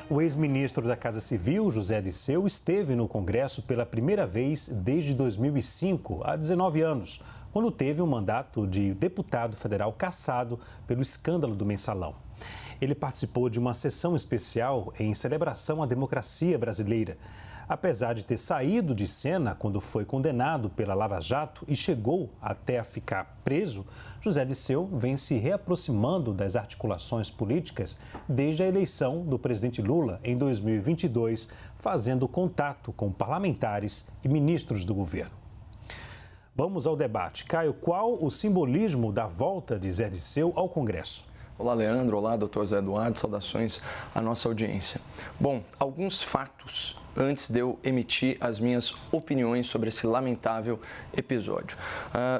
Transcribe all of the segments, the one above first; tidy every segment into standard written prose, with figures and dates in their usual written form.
O ex-ministro da Casa Civil, José Dirceu, esteve no Congresso pela primeira vez desde 2005, há 19 anos, quando teve um mandato de deputado federal cassado pelo escândalo do Mensalão. Ele participou de uma sessão especial em celebração à democracia brasileira. Apesar de ter saído de cena quando foi condenado pela Lava Jato e chegou até a ficar preso, José Dirceu vem se reaproximando das articulações políticas desde a eleição do presidente Lula em 2022, fazendo contato com parlamentares e ministros do governo. Vamos ao debate. Caio, qual o simbolismo da volta de Zé Dirceu ao Congresso? Olá, Leandro. Olá, doutor Zé Eduardo. Saudações à nossa audiência. Bom, alguns fatos antes de eu emitir as minhas opiniões sobre esse lamentável episódio.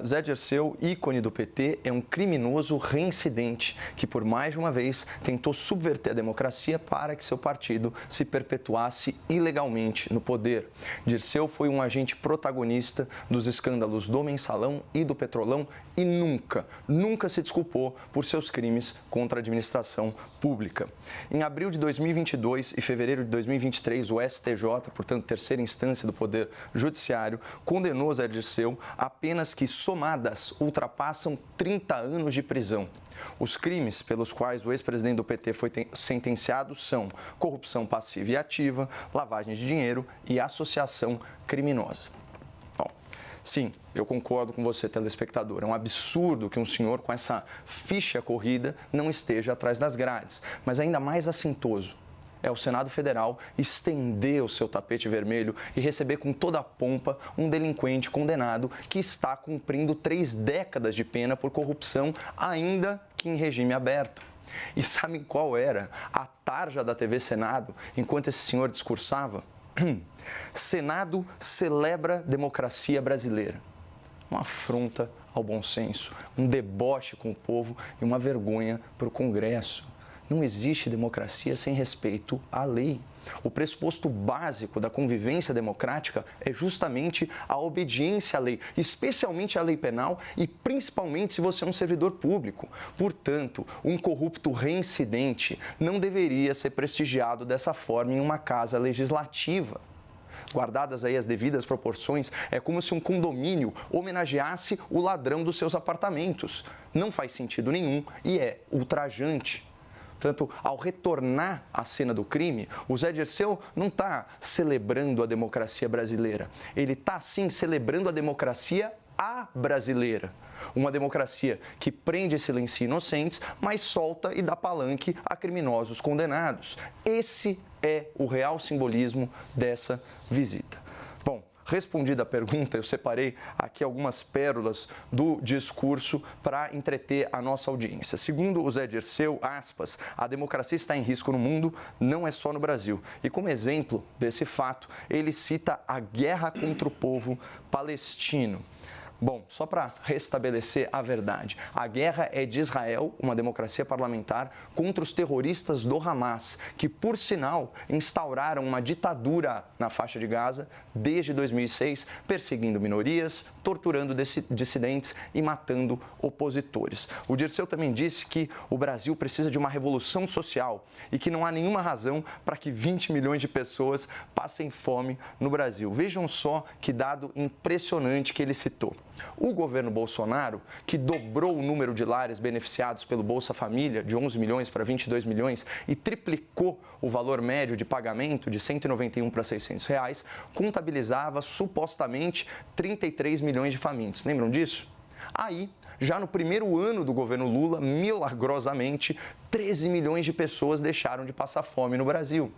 Zé Dirceu, ícone do PT, é um criminoso reincidente que, por mais de uma vez, tentou subverter a democracia para que seu partido se perpetuasse ilegalmente no poder. Dirceu foi um agente protagonista dos escândalos do Mensalão e do Petrolão e nunca se desculpou por seus crimes contra a administração pública. Em abril de 2022 e fevereiro de 2023, o STJ, portanto, terceira instância do Poder Judiciário, condenou Zé Dirceu a penas que, somadas, ultrapassam 30 anos de prisão. Os crimes pelos quais o ex-presidente do PT foi sentenciado são corrupção passiva e ativa, lavagem de dinheiro e associação criminosa. Sim, eu concordo com você, telespectador. É um absurdo que um senhor com essa ficha corrida não esteja atrás das grades. Mas ainda mais assintoso é o Senado Federal estender o seu tapete vermelho e receber com toda a pompa um delinquente condenado que está cumprindo 3 décadas de pena por corrupção, ainda que em regime aberto. E sabem qual era a tarja da TV Senado enquanto esse senhor discursava? Senado celebra democracia brasileira. Uma afronta ao bom senso, um deboche com o povo e uma vergonha para o Congresso. Não existe democracia sem respeito à lei. O pressuposto básico da convivência democrática é justamente a obediência à lei, especialmente à lei penal e principalmente se você é um servidor público. Portanto, um corrupto reincidente não deveria ser prestigiado dessa forma em uma casa legislativa. Guardadas aí as devidas proporções, é como se um condomínio homenageasse o ladrão dos seus apartamentos. Não faz sentido nenhum e é ultrajante. Portanto, ao retornar à cena do crime, o Zé Dirceu não está celebrando a democracia brasileira. Ele está, sim, celebrando a democracia brasileira. Uma democracia que prende e silencia inocentes, mas solta e dá palanque a criminosos condenados. Esse é o real simbolismo dessa visita. Bom, respondida a pergunta, eu separei aqui algumas pérolas do discurso para entreter a nossa audiência. Segundo o Zé Dirceu, aspas, a democracia está em risco no mundo, não é só no Brasil. E como exemplo desse fato, ele cita a guerra contra o povo palestino. Bom, só para restabelecer a verdade, a guerra é de Israel, uma democracia parlamentar, contra os terroristas do Hamas, que, por sinal, instauraram uma ditadura na faixa de Gaza desde 2006, perseguindo minorias, torturando dissidentes e matando opositores. O Dirceu também disse que o Brasil precisa de uma revolução social e que não há nenhuma razão para que 20 milhões de pessoas passem fome no Brasil. Vejam só que dado impressionante que ele citou. O governo Bolsonaro, que dobrou o número de lares beneficiados pelo Bolsa Família de 11 milhões para 22 milhões e triplicou o valor médio de pagamento de R$ 191 para R$ 600, contabilizava supostamente 33 milhões de famintos. Lembram disso? Aí, já no primeiro ano do governo Lula, milagrosamente, 13 milhões de pessoas deixaram de passar fome no Brasil.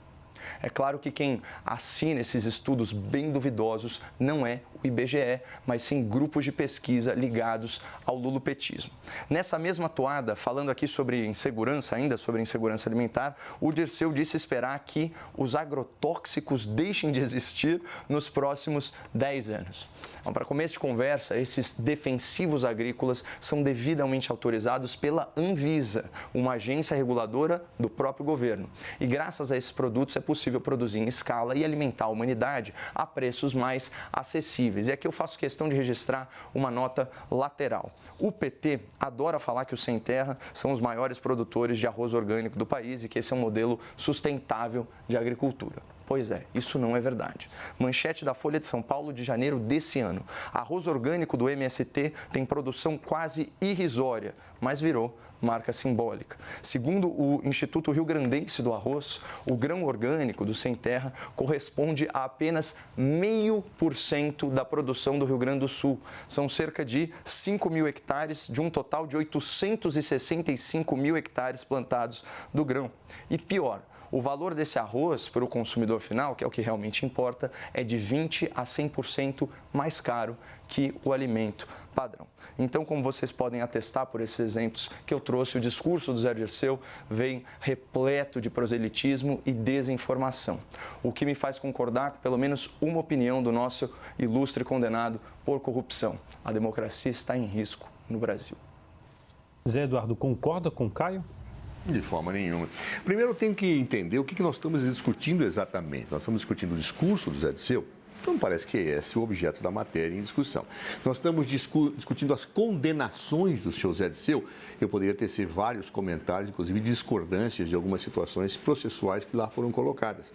É claro que quem assina esses estudos bem duvidosos não é o IBGE, mas sim grupos de pesquisa ligados ao lulopetismo. Nessa mesma toada, falando aqui sobre insegurança, ainda sobre insegurança alimentar, o Dirceu disse esperar que os agrotóxicos deixem de existir nos próximos 10 anos. Então, para começo de conversa, esses defensivos agrícolas são devidamente autorizados pela Anvisa, uma agência reguladora do próprio governo. E graças a esses produtos é possível possível produzir em escala e alimentar a humanidade a preços mais acessíveis. E aqui eu faço questão de registrar uma nota lateral. O PT adora falar que os sem terra são os maiores produtores de arroz orgânico do país e que esse é um modelo sustentável de agricultura. Pois é, isso não é verdade. Manchete da Folha de São Paulo de janeiro desse ano. Arroz orgânico do MST tem produção quase irrisória, mas virou marca simbólica. Segundo o Instituto Rio Grandense do Arroz, o grão orgânico do sem terra corresponde a apenas 0,5% da produção do Rio Grande do Sul. São cerca de 5 mil hectares de um total de 865 mil hectares plantados do grão. E pior, o valor desse arroz para o consumidor final, que é o que realmente importa, é de 20% a 100% mais caro que o alimento padrão. Então, como vocês podem atestar por esses exemplos que eu trouxe, o discurso do Zé Dirceu vem repleto de proselitismo e desinformação, o que me faz concordar com pelo menos uma opinião do nosso ilustre condenado por corrupção. A democracia está em risco no Brasil. Zé Eduardo, concorda com o Caio? De forma nenhuma. Primeiro, eu tenho que entender o que nós estamos discutindo exatamente. Nós estamos discutindo o discurso do Zé Dirceu. Então, parece que esse é o objeto da matéria em discussão. Nós estamos discutindo as condenações do seu Zé Dirceu. Eu poderia tecer vários comentários, inclusive discordâncias de algumas situações processuais que lá foram colocadas.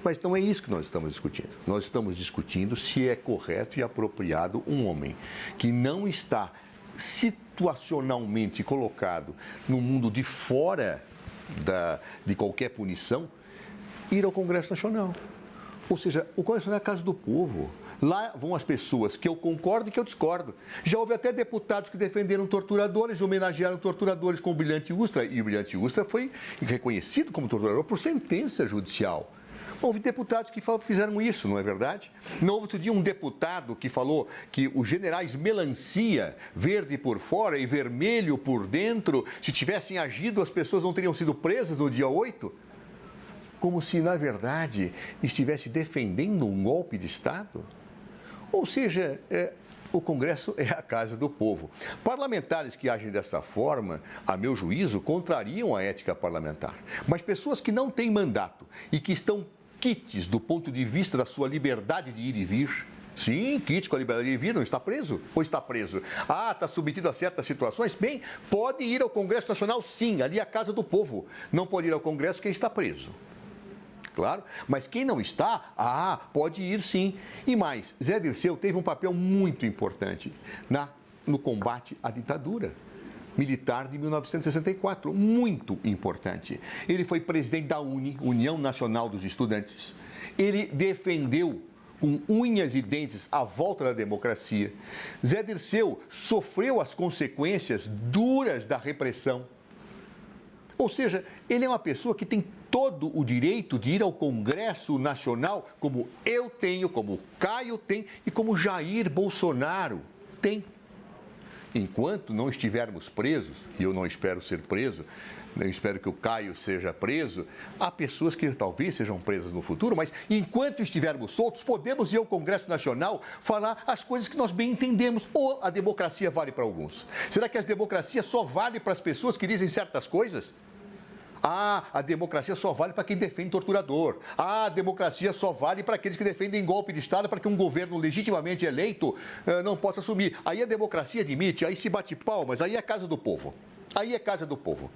Mas não é isso que nós estamos discutindo. Nós estamos discutindo se é correto e apropriado um homem que não está situacionalmente colocado no mundo de fora de qualquer punição, ir ao Congresso Nacional. Ou seja, o Congresso Nacional é a casa do povo. Lá vão as pessoas que eu concordo e que eu discordo. Já houve até deputados que defenderam torturadores, homenagearam torturadores com o Brilhante Ustra, e o Brilhante Ustra foi reconhecido como torturador por sentença judicial. Houve deputados que fizeram isso, não é verdade? No outro dia, um deputado que falou que os generais melancia, verde por fora e vermelho por dentro, se tivessem agido, as pessoas não teriam sido presas no dia 8? Como se, na verdade, estivesse defendendo um golpe de Estado? Ou seja, o Congresso é a casa do povo. Parlamentares que agem dessa forma, a meu juízo, contrariam a ética parlamentar. Mas pessoas que não têm mandato e que estão quites do ponto de vista da sua liberdade de ir e vir. Sim, quite com a liberdade de ir e vir, não está preso? Ou está preso? Ah, está submetido a certas situações? Bem, pode ir ao Congresso Nacional, sim, ali é a casa do povo. Não pode ir ao Congresso quem está preso. Claro, mas quem não está, pode ir sim. E mais, Zé Dirceu teve um papel muito importante no combate à ditadura militar de 1964, muito importante. Ele foi presidente da União Nacional dos Estudantes. Ele defendeu com unhas e dentes a volta da democracia. Zé Dirceu sofreu as consequências duras da repressão. Ou seja, ele é uma pessoa que tem todo o direito de ir ao Congresso Nacional, como eu tenho, como o Caio tem e como Jair Bolsonaro tem. Enquanto não estivermos presos, e eu não espero ser preso, eu espero que o Caio seja preso, há pessoas que talvez sejam presas no futuro, mas enquanto estivermos soltos, podemos ir ao Congresso Nacional falar as coisas que nós bem entendemos. Ou a democracia vale para alguns? Será que a democracia só vale para as pessoas que dizem certas coisas? A democracia só vale para quem defende torturador. A democracia só vale para aqueles que defendem golpe de Estado para que um governo legitimamente eleito não possa assumir. Aí a democracia admite, aí se bate palmas, aí é a casa do povo. Aí é casa do povo.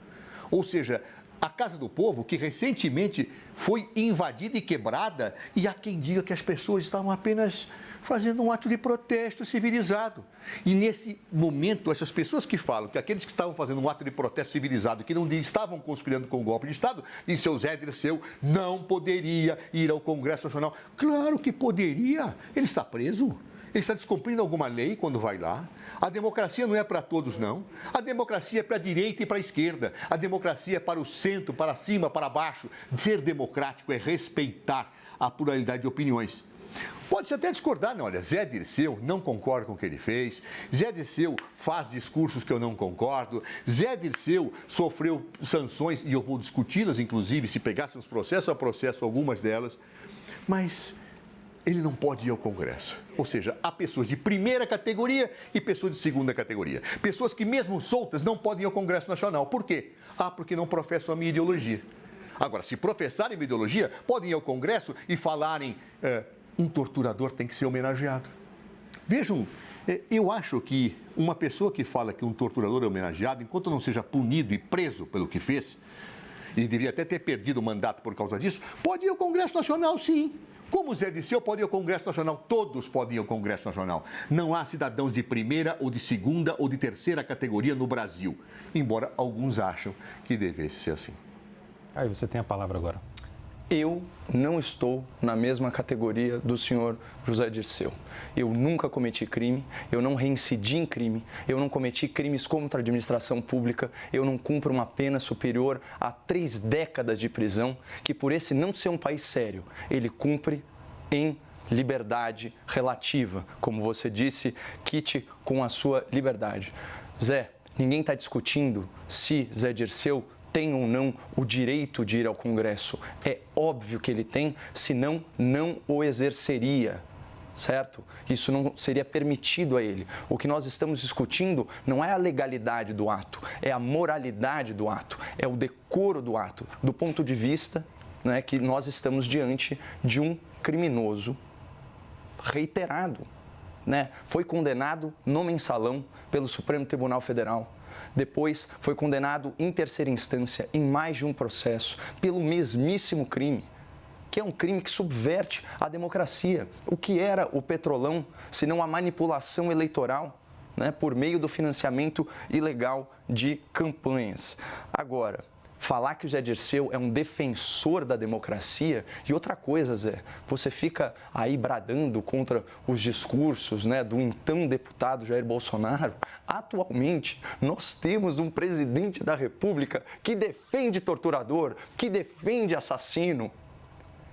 Ou seja, a casa do povo que recentemente foi invadida e quebrada, e há quem diga que as pessoas estavam apenas fazendo um ato de protesto civilizado. E nesse momento, essas pessoas que falam que aqueles que estavam fazendo um ato de protesto civilizado, que não estavam conspirando com o golpe de Estado, dizem seu Zé Dirceu não poderia ir ao Congresso Nacional. Claro que poderia. Ele está preso. Ele está descumprindo alguma lei quando vai lá. A democracia não é para todos, não. A democracia é para a direita e para a esquerda. A democracia é para o centro, para cima, para baixo. Ser democrático é respeitar a pluralidade de opiniões. Pode-se até discordar, não, olha, Zé Dirceu não concordo com o que ele fez, Zé Dirceu faz discursos que eu não concordo, Zé Dirceu sofreu sanções, e eu vou discuti-las, inclusive, se pegássemos processo a processo algumas delas, mas ele não pode ir ao Congresso. Ou seja, há pessoas de primeira categoria e pessoas de segunda categoria. Pessoas que, mesmo soltas, não podem ir ao Congresso Nacional. Por quê? Porque não professam a minha ideologia. Agora, se professarem uma ideologia, podem ir ao Congresso e falarem um torturador tem que ser homenageado. Vejam, eu acho que uma pessoa que fala que um torturador é homenageado, enquanto não seja punido e preso pelo que fez, e deveria até ter perdido o mandato por causa disso, pode ir ao Congresso Nacional, sim. Como Zé Dirceu pode ir ao Congresso Nacional, todos podem ir ao Congresso Nacional. Não há cidadãos de primeira ou de segunda ou de terceira categoria no Brasil, embora alguns acham que devesse ser assim. Aí você tem a palavra agora. Eu não estou na mesma categoria do senhor José Dirceu. Eu nunca cometi crime, eu não reincidi em crime, eu não cometi crimes contra a administração pública, eu não cumpro uma pena superior a 3 décadas de prisão, que por esse não ser um país sério, ele cumpre em liberdade relativa. Como você disse, quite com a sua liberdade. Zé, ninguém está discutindo se Zé Dirceu tem ou não o direito de ir ao Congresso. É óbvio que ele tem, senão não o exerceria, certo? Isso não seria permitido a ele. O que nós estamos discutindo não é a legalidade do ato, é a moralidade do ato, é o decoro do ato, do ponto de vista, né, que nós estamos diante de um criminoso reiterado, né? Foi condenado no mensalão pelo Supremo Tribunal Federal. Depois foi condenado em terceira instância em mais de um processo pelo mesmíssimo crime, que é um crime que subverte a democracia. O que era o Petrolão, senão a manipulação eleitoral, né, por meio do financiamento ilegal de campanhas. Agora, falar que o Zé Dirceu é um defensor da democracia, e outra coisa, Zé, você fica aí bradando contra os discursos, né, do então deputado Jair Bolsonaro. Atualmente, nós temos um presidente da República que defende torturador, que defende assassino,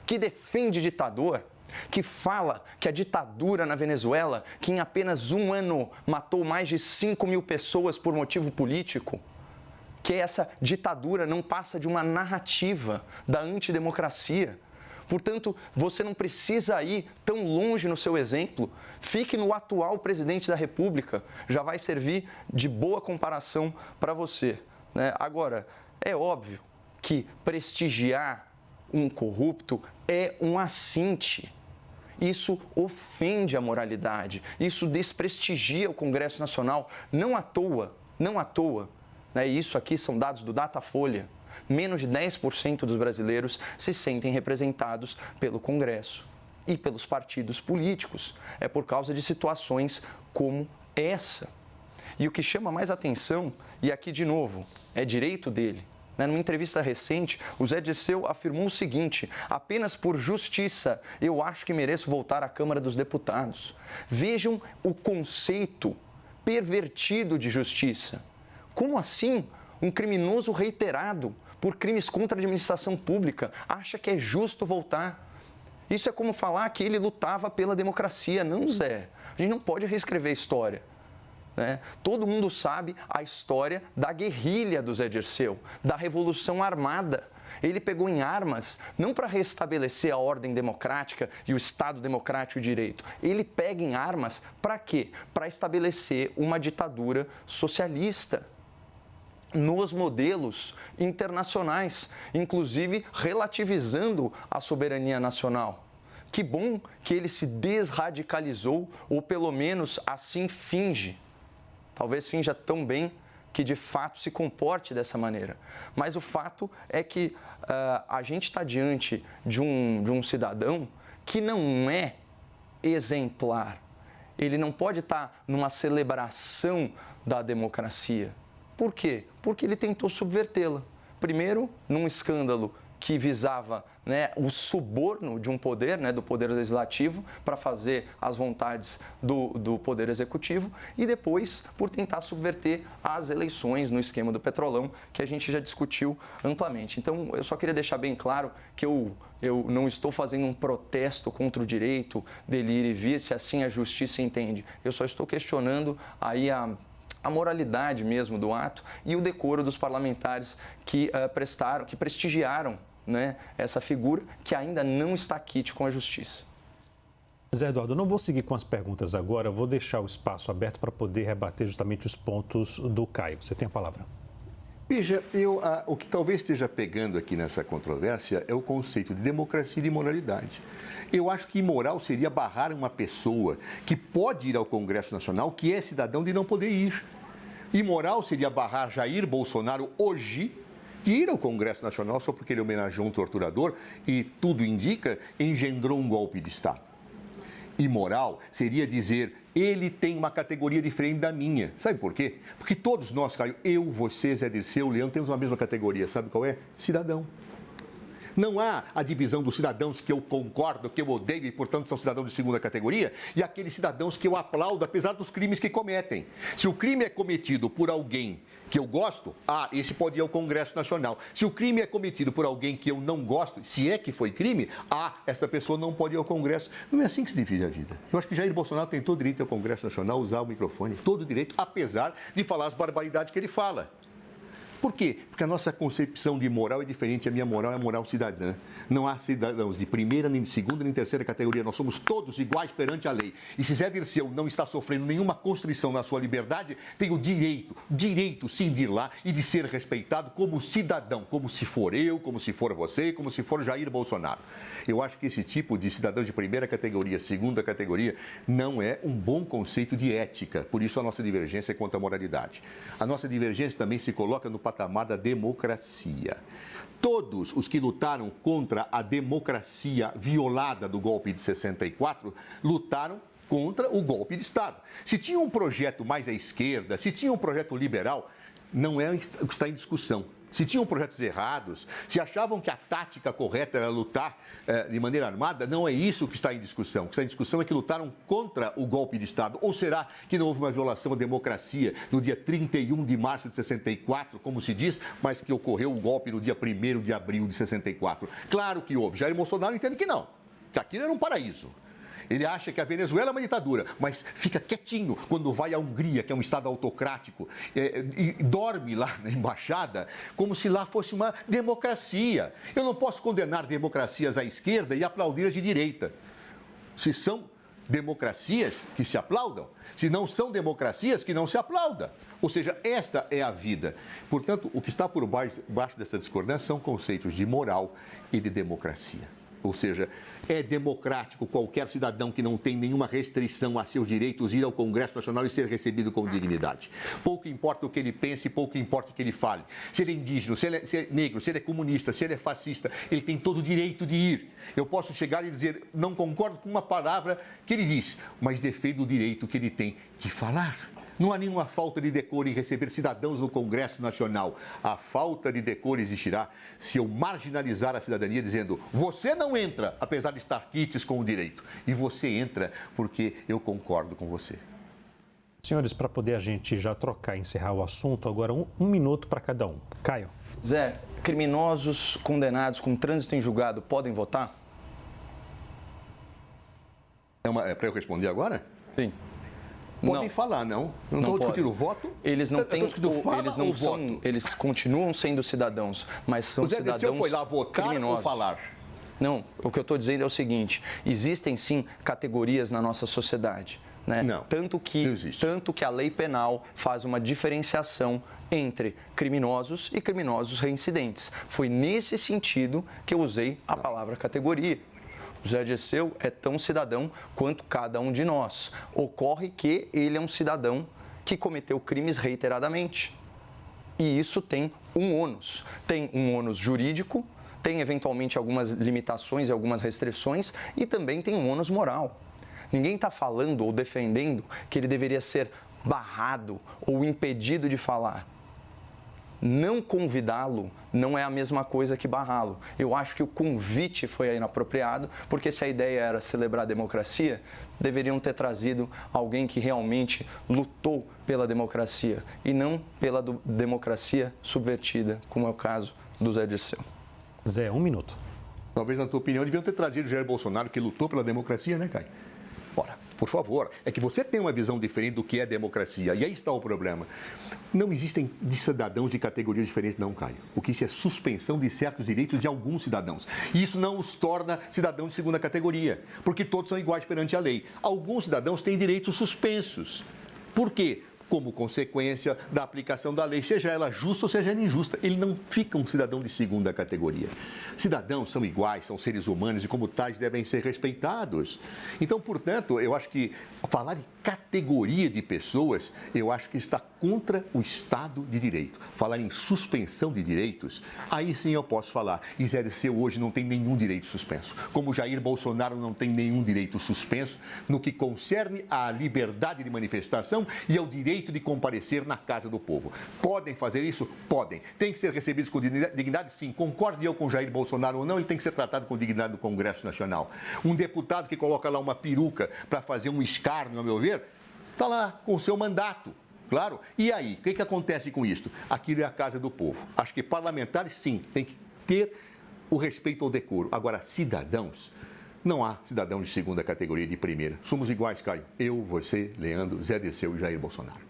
que defende ditador, que fala que a ditadura na Venezuela, que em apenas um ano matou mais de 5 mil pessoas por motivo político, que essa ditadura não passa de uma narrativa da antidemocracia. Portanto, você não precisa ir tão longe no seu exemplo. Fique no atual presidente da República. Já vai servir de boa comparação para você, né? Agora, é óbvio que prestigiar um corrupto é um assinte. Isso ofende a moralidade. Isso desprestigia o Congresso Nacional. Não à toa, né? Isso aqui são dados do Datafolha. Menos de 10% dos brasileiros se sentem representados pelo Congresso e pelos partidos políticos. É por causa de situações como essa. E o que chama mais atenção, e aqui de novo, é direito dele. Numa entrevista recente, o Zé Dirceu afirmou o seguinte: apenas por justiça eu acho que mereço voltar à Câmara dos Deputados. Vejam o conceito pervertido de justiça. Como assim um criminoso reiterado por crimes contra a administração pública acha que é justo voltar? Isso é como falar que ele lutava pela democracia. Não, Zé. A gente não pode reescrever a história, né? Todo mundo sabe a história da guerrilha do Zé Dirceu, da Revolução Armada. Ele pegou em armas não para restabelecer a ordem democrática e o Estado democrático e direito. Ele pega em armas para quê? Para estabelecer uma ditadura socialista nos modelos internacionais, inclusive relativizando a soberania nacional. Que bom que ele se desradicalizou, ou pelo menos assim finge. Talvez finja tão bem que de fato se comporte dessa maneira. Mas o fato é que a gente está diante de um cidadão que não é exemplar. Ele não pode estar numa celebração da democracia. Por quê? Porque ele tentou subvertê-la. Primeiro, num escândalo que visava, né, o suborno de um poder, né, do poder legislativo, para fazer as vontades do poder executivo, e depois por tentar subverter as eleições no esquema do Petrolão, que a gente já discutiu amplamente. Então, eu só queria deixar bem claro que eu não estou fazendo um protesto contra o direito dele ir e vir, se assim a justiça entende. Eu só estou questionando aí a moralidade mesmo do ato e o decoro dos parlamentares que prestigiaram, né, essa figura que ainda não está quite com a justiça. Zé Eduardo, eu não vou seguir com as perguntas agora, eu vou deixar o espaço aberto para poder rebater justamente os pontos do Caio. Você tem a palavra. Veja, o que talvez esteja pegando aqui nessa controvérsia é o conceito de democracia e de moralidade. Eu acho que imoral seria barrar uma pessoa que pode ir ao Congresso Nacional, que é cidadão, de não poder ir. Imoral seria barrar Jair Bolsonaro hoje de ir ao Congresso Nacional só porque ele homenageou um torturador e, tudo indica, engendrou um golpe de Estado. Imoral seria dizer, ele tem uma categoria diferente da minha. Sabe por quê? Porque todos nós, Caio, eu, você, Zé Dirceu, Leão, temos uma mesma categoria. Sabe qual é? Cidadão. Não há a divisão dos cidadãos que eu concordo, que eu odeio e, portanto, são cidadãos de segunda categoria, e aqueles cidadãos que eu aplaudo, apesar dos crimes que cometem. Se o crime é cometido por alguém que eu gosto, esse pode ir ao Congresso Nacional. Se o crime é cometido por alguém que eu não gosto, se é que foi crime, essa pessoa não pode ir ao Congresso. Não é assim que se divide a vida. Eu acho que Jair Bolsonaro tem todo o direito ao Congresso Nacional, usar o microfone, todo o direito, apesar de falar as barbaridades que ele fala. Por quê? Porque a nossa concepção de moral é diferente, a minha moral é a moral cidadã. Não há cidadãos de primeira, nem de segunda, nem de terceira categoria. Nós somos todos iguais perante a lei. E se Zé Dirceu não está sofrendo nenhuma constrição na sua liberdade, tem o direito sim de ir lá e de ser respeitado como cidadão, como se for eu, como se for você, como se for Jair Bolsonaro. Eu acho que esse tipo de cidadão de primeira categoria, segunda categoria, não é um bom conceito de ética. Por isso a nossa divergência é quanto à moralidade. A nossa divergência também se coloca no patamar da democracia. Todos os que lutaram contra a democracia violada do golpe de 64 lutaram contra o golpe de Estado. Se tinha um projeto mais à esquerda, se tinha um projeto liberal, não é o que está em discussão. Se tinham projetos errados, se achavam que a tática correta era lutar de maneira armada, não é isso que está em discussão. O que está em discussão é que lutaram contra o golpe de Estado. Ou será que não houve uma violação à democracia no dia 31 de março de 64, como se diz, mas que ocorreu o golpe no dia 1º de abril de 64? Claro que houve. Jair Bolsonaro entende que não, que aquilo era um paraíso. Ele acha que a Venezuela é uma ditadura, mas fica quietinho quando vai à Hungria, que é um estado autocrático, e dorme lá na embaixada como se lá fosse uma democracia. Eu não posso condenar democracias à esquerda e aplaudir as de direita. Se são democracias, que se aplaudam. Se não são democracias, que não se aplauda. Ou seja, esta é a vida. Portanto, o que está por baixo dessa discordância são conceitos de moral e de democracia. Ou seja, é democrático qualquer cidadão que não tem nenhuma restrição a seus direitos ir ao Congresso Nacional e ser recebido com dignidade. Pouco importa o que ele pense, pouco importa o que ele fale. Se ele é indígena, se ele é negro, se ele é comunista, se ele é fascista, ele tem todo o direito de ir. Eu posso chegar e dizer, não concordo com uma palavra que ele diz, mas defendo o direito que ele tem de falar. Não há nenhuma falta de decoro em receber cidadãos no Congresso Nacional. A falta de decoro existirá se eu marginalizar a cidadania dizendo você não entra, apesar de estar quites com o direito. E você entra porque eu concordo com você. Senhores, para poder a gente já trocar e encerrar o assunto, agora um minuto para cada um. Caio. Zé, criminosos condenados com trânsito em julgado podem votar? É para eu responder agora? Sim. Podem falar, não. Não estou discutindo o voto. Eles não têm voto. Eles continuam sendo cidadãos, mas são cidadãos criminosos. Foi lá votar ou falar? Não, o que eu estou dizendo é o seguinte, existem sim categorias na nossa sociedade. Né? Não, tanto que a lei penal faz uma diferenciação entre criminosos e criminosos reincidentes. Foi nesse sentido que eu usei a palavra categoria. O Zé Dirceu é tão cidadão quanto cada um de nós. Ocorre que ele é um cidadão que cometeu crimes reiteradamente. E isso tem um ônus. Tem um ônus jurídico, tem eventualmente algumas limitações e algumas restrições e também tem um ônus moral. Ninguém está falando ou defendendo que ele deveria ser barrado ou impedido de falar. Não convidá-lo não é a mesma coisa que barrá-lo. Eu acho que o convite foi inapropriado, porque se a ideia era celebrar a democracia, deveriam ter trazido alguém que realmente lutou pela democracia e não pela democracia subvertida, como é o caso do Zé Dirceu. Zé, 1 minuto. Talvez, na tua opinião, deviam ter trazido o Jair Bolsonaro, que lutou pela democracia, né, Caio? Ora, por favor, é que você tem uma visão diferente do que é democracia. E aí está o problema. Não existem cidadãos de categorias diferentes, não, Caio. O que isso é suspensão de certos direitos de alguns cidadãos. E isso não os torna cidadãos de segunda categoria, porque todos são iguais perante a lei. Alguns cidadãos têm direitos suspensos. Por quê? como consequência da aplicação da lei, seja ela justa ou seja ela injusta. Ele não fica um cidadão de segunda categoria. Cidadãos são iguais, são seres humanos e, como tais, devem ser respeitados. Então, portanto, eu acho que falar de categoria de pessoas, eu acho que está contra o Estado de Direito. Falar em suspensão de direitos, aí sim eu posso falar. E Zé Dirceu hoje não tem nenhum direito suspenso. Como Jair Bolsonaro não tem nenhum direito suspenso no que concerne à liberdade de manifestação e ao direito de comparecer na casa do povo. Podem fazer isso? Podem. Tem que ser recebidos com dignidade? Sim. Concorde eu com Jair Bolsonaro ou não, ele tem que ser tratado com dignidade no Congresso Nacional. Um deputado que coloca lá uma peruca para fazer um escárnio, ao meu ver, está lá com o seu mandato. Claro. E aí, o que acontece com isto? Aquilo é a casa do povo. Acho que parlamentares, sim, tem que ter o respeito ao decoro. Agora, cidadãos, não há cidadão de segunda categoria e de primeira. Somos iguais, Caio. Eu, você, Leandro, Zé Dirceu e Jair Bolsonaro.